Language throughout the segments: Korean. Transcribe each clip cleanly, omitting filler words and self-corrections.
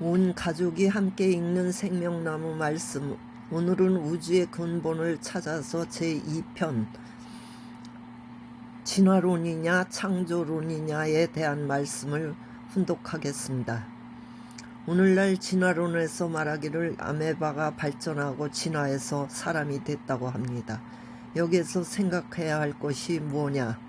온 가족이 함께 읽는 생명나무 말씀. 오늘은 우주의 근본을 찾아서 제2편 진화론이냐 창조론이냐에 대한 말씀을 훈독하겠습니다. 오늘날 진화론에서 말하기를 아메바가 발전하고 진화해서 사람이 됐다고 합니다. 여기에서 생각해야 할 것이 뭐냐?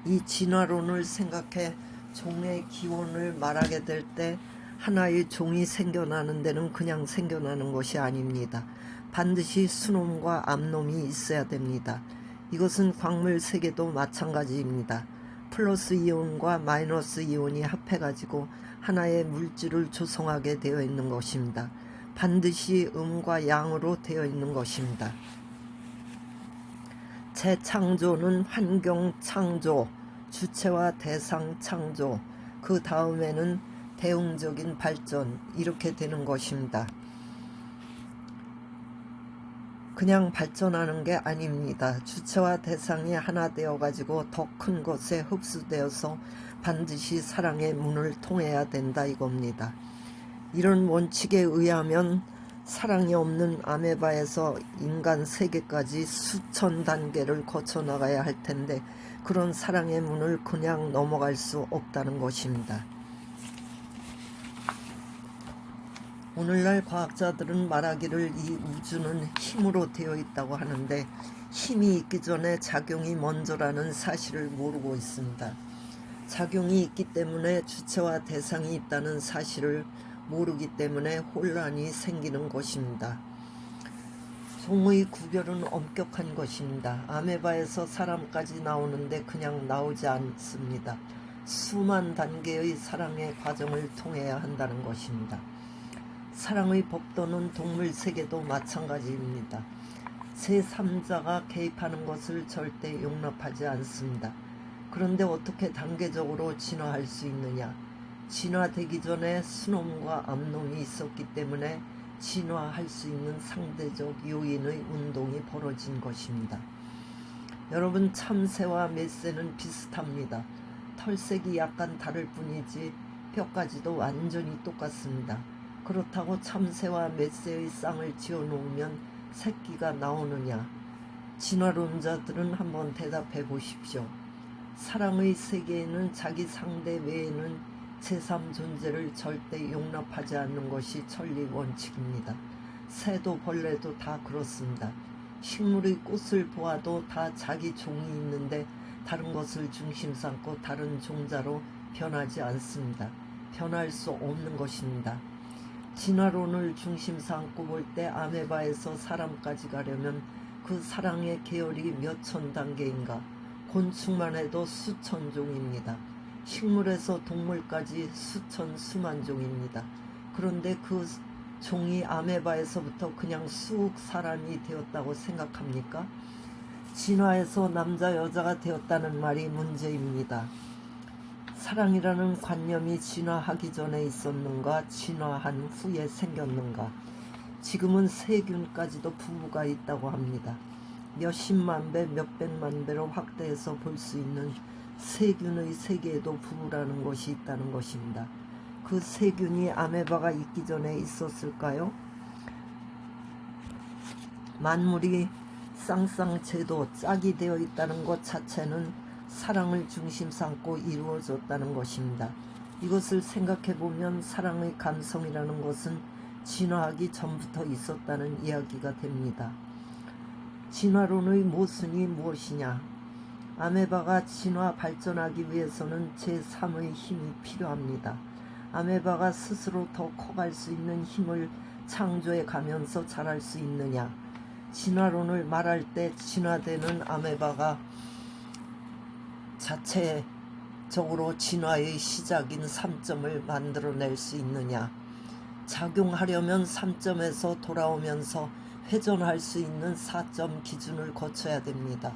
이 진화론을 생각해 종의 기원을 말하게 될 때 하나의 종이 생겨나는 데는 그냥 생겨나는 것이 아닙니다. 반드시 수놈과 암놈이 있어야 됩니다. 이것은 광물 세계도 마찬가지입니다. 플러스 이온과 마이너스 이온이 합해가지고 하나의 물질을 조성하게 되어 있는 것입니다. 반드시 음과 양으로 되어 있는 것입니다. 재창조는 환경 창조, 주체와 대상 창조, 그 다음에는 대응적인 발전, 이렇게 되는 것입니다. 그냥 발전하는 게 아닙니다. 주체와 대상이 하나 되어 가지고 더 큰 것에 흡수되어서 반드시 사랑의 문을 통해야 된다 이겁니다. 이런 원칙에 의하면 사랑이 없는 아메바에서 인간 세계까지 수천 단계를 거쳐 나가야 할 텐데 그런 사랑의 문을 그냥 넘어갈 수 없다는 것입니다. 오늘날 과학자들은 말하기를 이 우주는 힘으로 되어 있다고 하는데 힘이 있기 전에 작용이 먼저라는 사실을 모르고 있습니다. 작용이 있기 때문에 주체와 대상이 있다는 사실을 모르기 때문에 혼란이 생기는 것입니다. 종의 구별은 엄격한 것입니다. 아메바에서 사람까지 나오는데 그냥 나오지 않습니다. 수만 단계의 사랑의 과정을 통해야 한다는 것입니다. 사랑의 법도는 동물 세계도 마찬가지입니다. 제3자가 개입하는 것을 절대 용납하지 않습니다. 그런데 어떻게 단계적으로 진화할 수 있느냐? 진화되기 전에 수놈과 암놈이 있었기 때문에 진화할 수 있는 상대적 요인의 운동이 벌어진 것입니다. 여러분, 참새와 멧새는 비슷합니다. 털색이 약간 다를 뿐이지 뼈까지도 완전히 똑같습니다. 그렇다고 참새와 멧새의 쌍을 지어놓으면 새끼가 나오느냐? 진화론자들은 한번 대답해 보십시오. 사랑의 세계에는 자기 상대 외에는 제3 존재를 절대 용납하지 않는 것이 천리 원칙입니다. 새도 벌레도 다 그렇습니다. 식물의 꽃을 보아도 다 자기 종이 있는데 다른 것을 중심 삼고 다른 종자로 변하지 않습니다. 변할 수 없는 것입니다. 진화론을 중심 삼고 볼 때 아메바에서 사람까지 가려면 그 사랑의 계열이 몇천 단계인가? 곤충만 해도 수천 종입니다. 식물에서 동물까지 수천 수만 종입니다. 그런데 그 종이 아메바에서부터 그냥 쑥 사람이 되었다고 생각합니까? 진화해서 남자 여자가 되었다는 말이 문제입니다. 사랑이라는 관념이 진화하기 전에 있었는가, 진화한 후에 생겼는가? 지금은 세균까지도 부부가 있다고 합니다. 몇십만 배, 몇백만 배로 확대해서 볼 수 있는 세균의 세계에도 부부라는 것이 있다는 것입니다. 그 세균이 아메바가 있기 전에 있었을까요? 만물이 쌍쌍제도 짝이 되어 있다는 것 자체는 사랑을 중심 삼고 이루어졌다는 것입니다. 이것을 생각해 보면 사랑의 감성이라는 것은 진화하기 전부터 있었다는 이야기가 됩니다. 진화론의 모순이 무엇이냐? 아메바가 진화 발전하기 위해서는 제3의 힘이 필요합니다. 아메바가 스스로 더 커갈 수 있는 힘을 창조해 가면서 자랄 수 있느냐? 진화론을 말할 때 진화되는 아메바가 자체적으로 진화의 시작인 3점을 만들어낼 수 있느냐? 작용하려면 3점에서 돌아오면서 회전할 수 있는 4점 기준을 거쳐야 됩니다.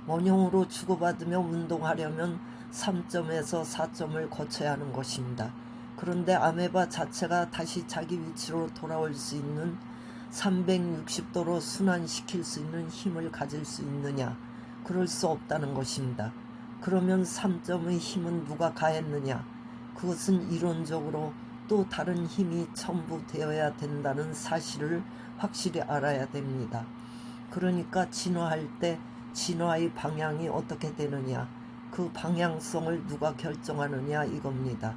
원형으로 주고받으며 운동하려면 3점에서 4점을 거쳐야 하는 것입니다. 그런데 아메바 자체가 다시 자기 위치로 돌아올 수 있는 360도로 순환시킬 수 있는 힘을 가질 수 있느냐? 그럴 수 없다는 것입니다. 그러면 3점의 힘은 누가 가했느냐? 그것은 이론적으로 또 다른 힘이 첨부되어야 된다는 사실을 확실히 알아야 됩니다. 그러니까 진화할 때 진화의 방향이 어떻게 되느냐, 그 방향성을 누가 결정하느냐 이겁니다.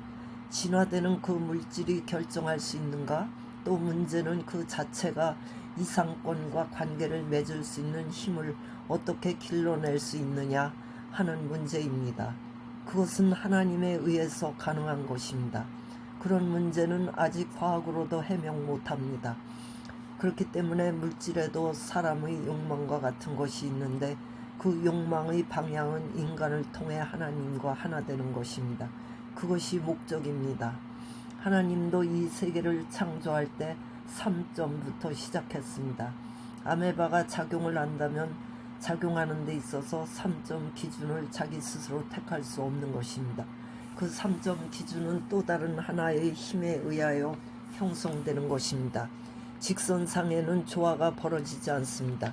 진화되는 그 물질이 결정할 수 있는가? 또 문제는 그 자체가 이상권과 관계를 맺을 수 있는 힘을 어떻게 길러낼 수 있느냐 하는 문제입니다. 그것은 하나님에 의해서 가능한 것입니다. 그런 문제는 아직 과학으로도 해명 못합니다. 그렇기 때문에 물질에도 사람의 욕망과 같은 것이 있는데 그 욕망의 방향은 인간을 통해 하나님과 하나 되는 것입니다. 그것이 목적입니다. 하나님도 이 세계를 창조할 때 3점부터 시작했습니다. 아메바가 작용을 한다면 작용하는 데 있어서 3점 기준을 자기 스스로 택할 수 없는 것입니다. 그 3점 기준은 또 다른 하나의 힘에 의하여 형성되는 것입니다. 직선상에는 조화가 벌어지지 않습니다.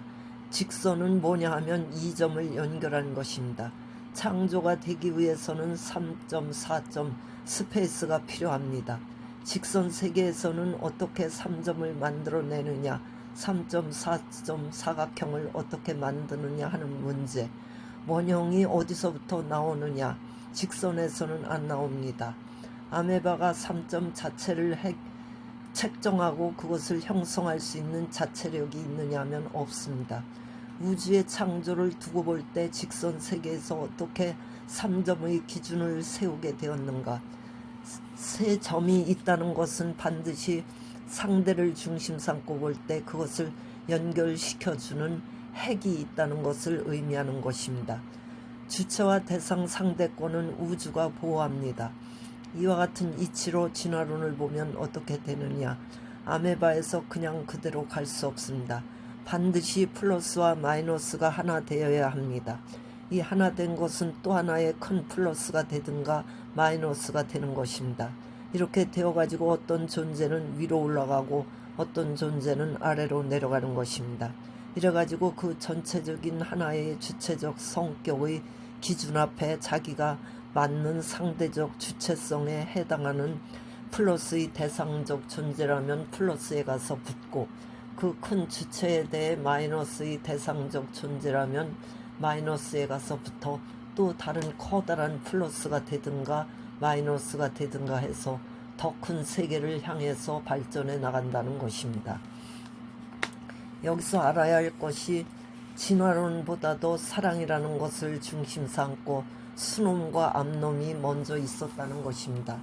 직선은 뭐냐 하면 2점을 연결하는 것입니다. 창조가 되기 위해서는 3점, 4점 스페이스가 필요합니다. 직선 세계에서는 어떻게 3점을 만들어내느냐, 3점, 4점 사각형을 어떻게 만드느냐 하는 문제, 원형이 어디서부터 나오느냐, 직선에서는 안 나옵니다. 아메바가 3점 자체를 책정하고 그것을 형성할 수 있는 자체력이 있느냐면 없습니다. 우주의 창조를 두고 볼 때 직선 세계에서 어떻게 3점의 기준을 세우게 되었는가? 세 점이 있다는 것은 반드시 상대를 중심 삼고 볼 때 그것을 연결시켜주는 핵이 있다는 것을 의미하는 것입니다. 주체와 대상 상대권은 우주가 보호합니다. 이와 같은 이치로 진화론을 보면 어떻게 되느냐? 아메바에서 그냥 그대로 갈 수 없습니다. 반드시 플러스와 마이너스가 하나 되어야 합니다. 이 하나 된 것은 또 하나의 큰 플러스가 되든가 마이너스가 되는 것입니다. 이렇게 되어가지고 어떤 존재는 위로 올라가고 어떤 존재는 아래로 내려가는 것입니다. 이래가지고 그 전체적인 하나의 주체적 성격의 기준 앞에 자기가 맞는 상대적 주체성에 해당하는 플러스의 대상적 존재라면 플러스에 가서 붙고, 그 큰 주체에 대해 마이너스의 대상적 존재라면 마이너스에 가서 붙어 또 다른 커다란 플러스가 되든가 마이너스가 되든가 해서 더 큰 세계를 향해서 발전해 나간다는 것입니다. 여기서 알아야 할 것이 진화론보다도 사랑이라는 것을 중심 삼고 순놈과 암놈이 먼저 있었다는 것입니다.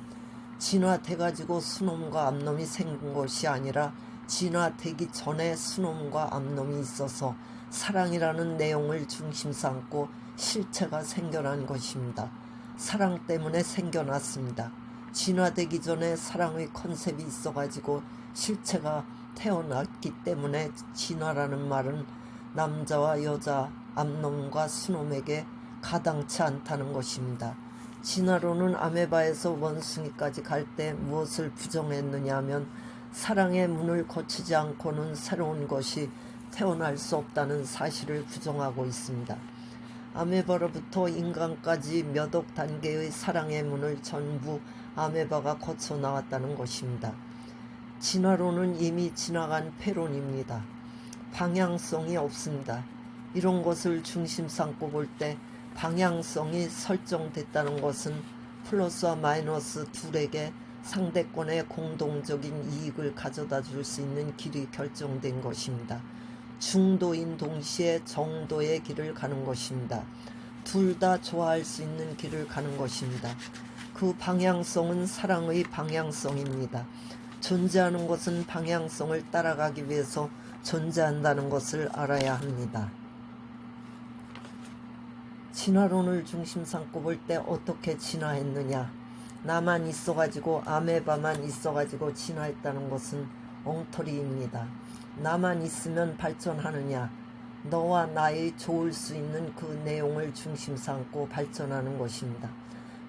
진화돼가지고 순놈과 암놈이 생긴 것이 아니라 진화되기 전에 순놈과 암놈이 있어서 사랑이라는 내용을 중심 삼고 실체가 생겨난 것입니다. 사랑 때문에 생겨났습니다. 진화되기 전에 사랑의 컨셉이 있어가지고 실체가 태어났기 때문에 진화라는 말은 남자와 여자, 암놈과 순놈에게 가당치 않다는 것입니다. 진화론은 아메바에서 원숭이까지 갈 때 무엇을 부정했느냐 하면 사랑의 문을 거치지 않고는 새로운 것이 태어날 수 없다는 사실을 부정하고 있습니다. 아메바로부터 인간까지 몇 억 단계의 사랑의 문을 전부 아메바가 거쳐 나왔다는 것입니다. 진화론은 이미 지나간 패론입니다. 방향성이 없습니다. 이런 것을 중심 삼고 볼 때 방향성이 설정됐다는 것은 플러스와 마이너스 둘에게 상대권의 공동적인 이익을 가져다 줄 수 있는 길이 결정된 것입니다. 중도인 동시에 정도의 길을 가는 것입니다. 둘 다 좋아할 수 있는 길을 가는 것입니다. 그 방향성은 사랑의 방향성입니다. 존재하는 것은 방향성을 따라가기 위해서 존재한다는 것을 알아야 합니다. 진화론을 중심 삼고 볼 때 어떻게 진화했느냐? 나만 있어가지고 아메바만 있어가지고 진화했다는 것은 엉터리입니다. 나만 있으면 발전하느냐? 너와 나의 좋을 수 있는 그 내용을 중심 삼고 발전하는 것입니다.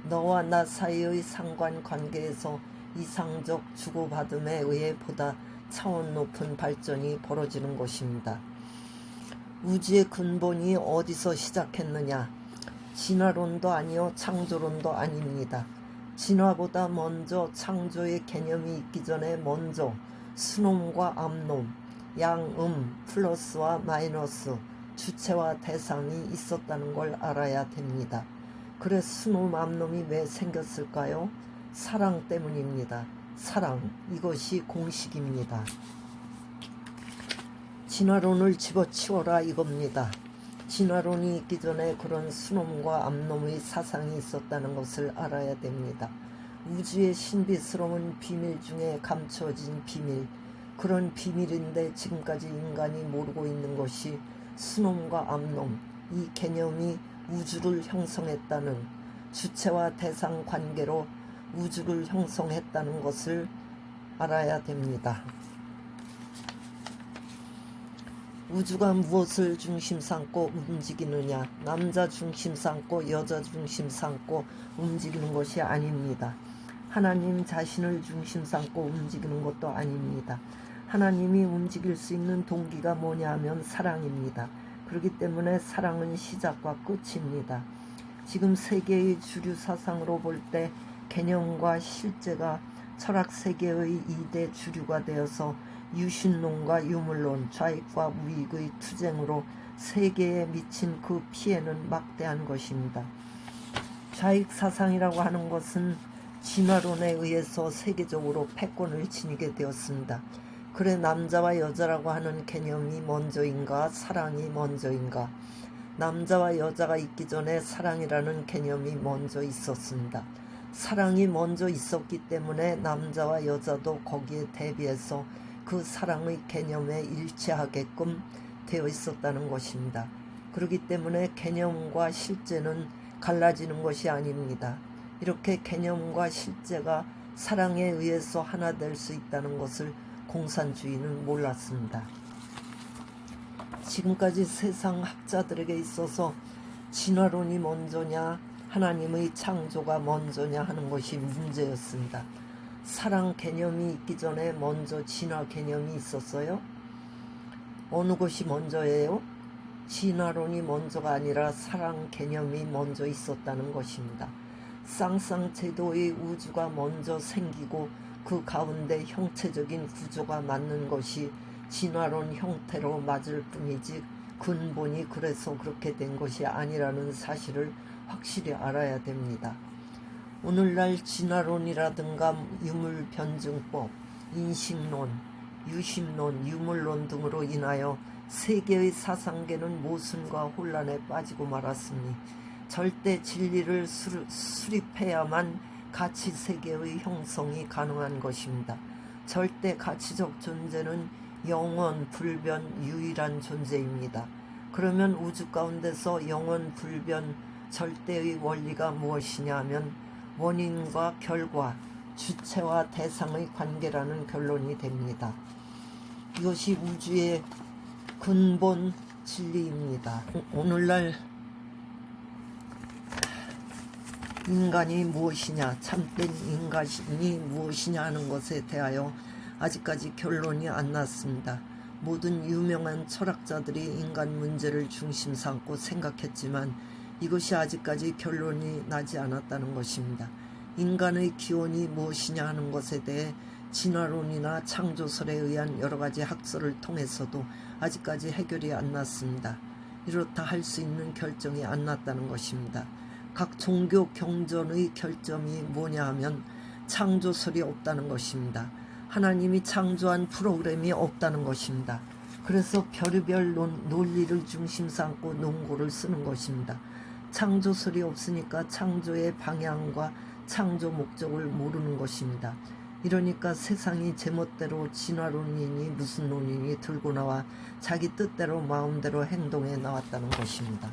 너와 나 사이의 상관관계에서 이상적 주고받음에 의해 보다 차원 높은 발전이 벌어지는 것입니다. 우주의 근본이 어디서 시작했느냐? 진화론도 아니요 창조론도 아닙니다. 진화보다 먼저 창조의 개념이 있기 전에 먼저 수놈과 암놈, 양음, 플러스와 마이너스, 주체와 대상이 있었다는 걸 알아야 됩니다. 그래 수놈, 암놈이 왜 생겼을까요? 사랑 때문입니다. 사랑, 이것이 공식입니다. 진화론을 집어치워라 이겁니다. 진화론이 있기 전에 그런 수놈과 암놈의 사상이 있었다는 것을 알아야 됩니다. 우주의 신비스러운 비밀 중에 감춰진 비밀, 그런 비밀인데 지금까지 인간이 모르고 있는 것이 수놈과 암놈, 이 개념이 우주를 형성했다는, 주체와 대상 관계로 우주를 형성했다는 것을 알아야 됩니다. 우주가 무엇을 중심 삼고 움직이느냐? 남자 중심 삼고 여자 중심 삼고 움직이는 것이 아닙니다. 하나님 자신을 중심 삼고 움직이는 것도 아닙니다. 하나님이 움직일 수 있는 동기가 뭐냐 하면 사랑입니다. 그렇기 때문에 사랑은 시작과 끝입니다. 지금 세계의 주류 사상으로 볼 때 개념과 실제가 철학 세계의 2대 주류가 되어서 유신론과 유물론, 좌익과 우익의 투쟁으로 세계에 미친 그 피해는 막대한 것입니다. 좌익 사상이라고 하는 것은 진화론에 의해서 세계적으로 패권을 지니게 되었습니다. 그래 남자와 여자라고 하는 개념이 먼저인가 사랑이 먼저인가? 남자와 여자가 있기 전에 사랑이라는 개념이 먼저 있었습니다. 사랑이 먼저 있었기 때문에 남자와 여자도 거기에 대비해서 그 사랑의 개념에 일치하게끔 되어 있었다는 것입니다. 그렇기 때문에 개념과 실제는 갈라지는 것이 아닙니다. 이렇게 개념과 실제가 사랑에 의해서 하나 될 수 있다는 것을 공산주의는 몰랐습니다. 지금까지 세상 학자들에게 있어서 진화론이 먼저냐 하나님의 창조가 먼저냐 하는 것이 문제였습니다. 사랑 개념이 있기 전에 먼저 진화 개념이 있었어요. 어느 것이 먼저예요? 진화론이 먼저가 아니라 사랑 개념이 먼저 있었다는 것입니다. 쌍쌍제도의 우주가 먼저 생기고 그 가운데 형체적인 구조가 맞는 것이 진화론 형태로 맞을 뿐이지 근본이 그래서 그렇게 된 것이 아니라는 사실을 확실히 알아야 됩니다. 오늘날 진화론이라든가 유물변증법, 인식론, 유심론, 유물론 등으로 인하여 세계의 사상계는 모순과 혼란에 빠지고 말았으니 절대 진리를 수립해야만 가치세계의 형성이 가능한 것입니다. 절대 가치적 존재는 영원, 불변, 유일한 존재입니다. 그러면 우주 가운데서 영원, 불변, 절대의 원리가 무엇이냐 하면 원인과 결과, 주체와 대상의 관계라는 결론이 됩니다. 이것이 우주의 근본 진리입니다. 오늘날 인간이 무엇이냐, 참된 인간이 무엇이냐 하는 것에 대하여 아직까지 결론이 안 났습니다. 모든 유명한 철학자들이 인간 문제를 중심 삼고 생각했지만 이것이 아직까지 결론이 나지 않았다는 것입니다. 인간의 기원이 무엇이냐 하는 것에 대해 진화론이나 창조설에 의한 여러 가지 학설을 통해서도 아직까지 해결이 안 났습니다. 이렇다 할 수 있는 결정이 안 났다는 것입니다. 각 종교 경전의 결점이 뭐냐 하면 창조설이 없다는 것입니다. 하나님이 창조한 프로그램이 없다는 것입니다. 그래서 별의별 논리를 중심 삼고 논고를 쓰는 것입니다. 창조설이 없으니까 창조의 방향과 창조 목적을 모르는 것입니다. 이러니까 세상이 제멋대로 진화론이니 무슨 논이니 들고 나와 자기 뜻대로 마음대로 행동해 나왔다는 것입니다.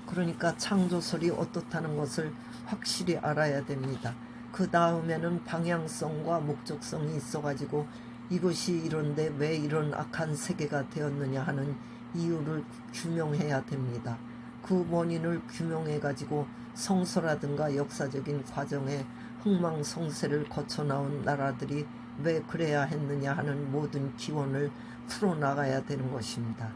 그러니까 창조설이 어떻다는 것을 확실히 알아야 됩니다. 그 다음에는 방향성과 목적성이 있어가지고 이것이 이런데 왜 이런 악한 세계가 되었느냐 하는 이유를 규명해야 됩니다. 그 원인을 규명해가지고 성서라든가 역사적인 과정에 흥망성쇠를 거쳐 나온 나라들이 왜 그래야 했느냐 하는 모든 기원을 풀어나가야 되는 것입니다.